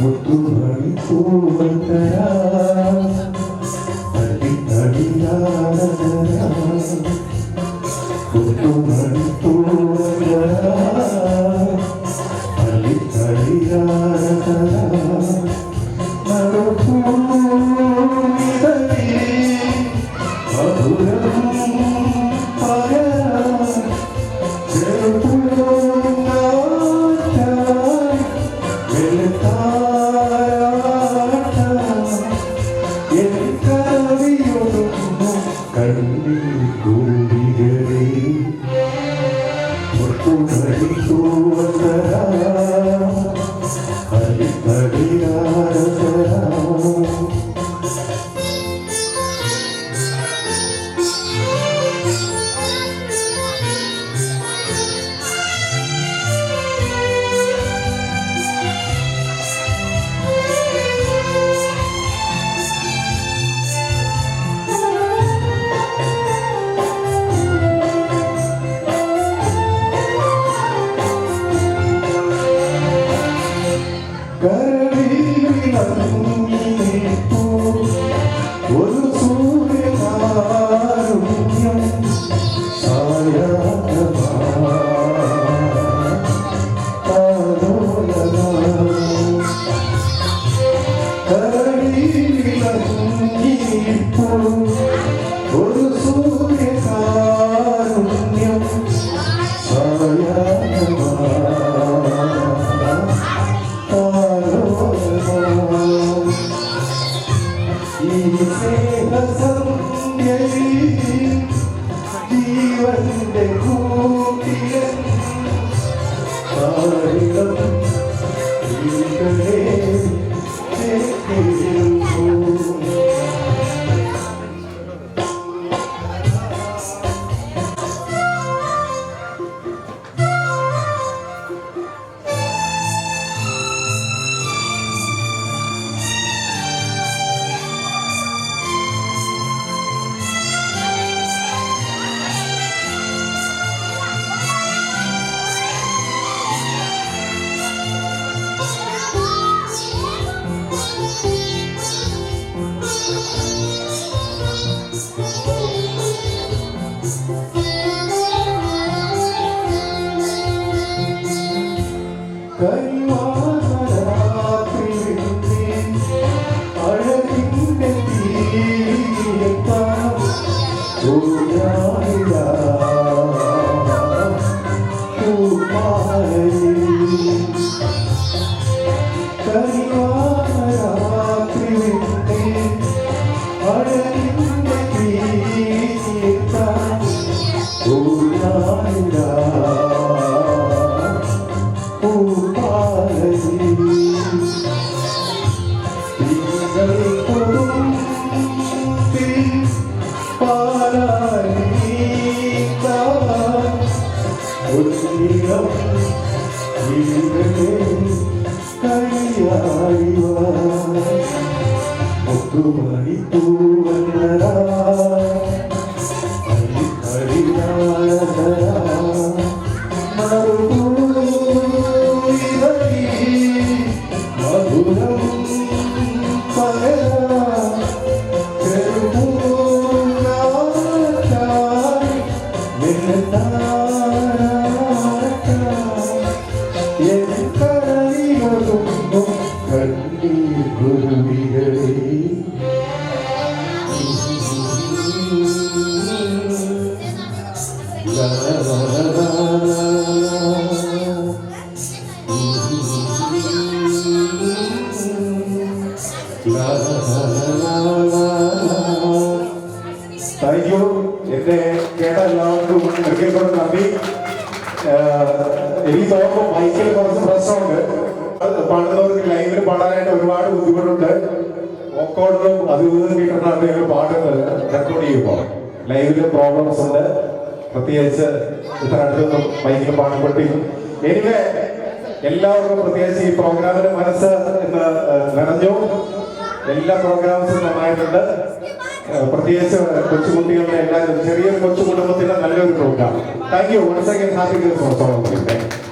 മുത്തുമണി പൂവന്തരാ തടിതടിയാരതരാ മുത്തുമണി പൂവന്തരാ തടിതടിയാരതരാ നടുപൂമിതലി മധുരം പകരാ ഒരു സൂര്യകാരുണ്യം ഒരു സൂര്യകാരുണ്യം ജീവന്റെ കൂട്ടിയൻ മുത്തുമണി പൂവന്തരാ മധുരം പകരാ താങ്ക് യു. എന്നെ കേട്ട എല്ലാവർക്കും ഒരിക്കൽ കൂടെ നന്ദി. എനിക്ക് തോന്നുന്നു മൈക്കിൽ കുറച്ച് പ്രശ്നമുണ്ട്. പാടുന്നവർക്ക് ലൈവിൽ പാടാനായിട്ട് ഒരുപാട് ബുദ്ധിമുട്ടുണ്ട്. ഓക്കോർഡിലും അതും കേട്ടിട്ടാണ് ഞങ്ങൾ പാടുന്നത് റെക്കോർഡ് ചെയ്യുമ്പോൾ. ലൈവിൽ പ്രോബ്ലംസ് ഉണ്ട്, പ്രത്യേകിച്ച് ഇത്ര അടുത്തൊന്നും മൈക്കിൽ പാടുമ്പോഴത്തേക്കും. എനിക്ക് എല്ലാവർക്കും പ്രത്യേകിച്ച് ഈ പ്രോഗ്രാമിന് മനസ്സ് എന്ന് നിറഞ്ഞു. എല്ലാ പ്രോഗ്രാംസും നന്നായിട്ടുണ്ട്. പ്രത്യേകിച്ച് കൊച്ചുകുട്ടികളുടെ എല്ലാവരും ചെറിയൊരു കൊച്ചു കുടുംബത്തിന്റെ നല്ലൊരു programme. Thank you. Once again happy Christmas.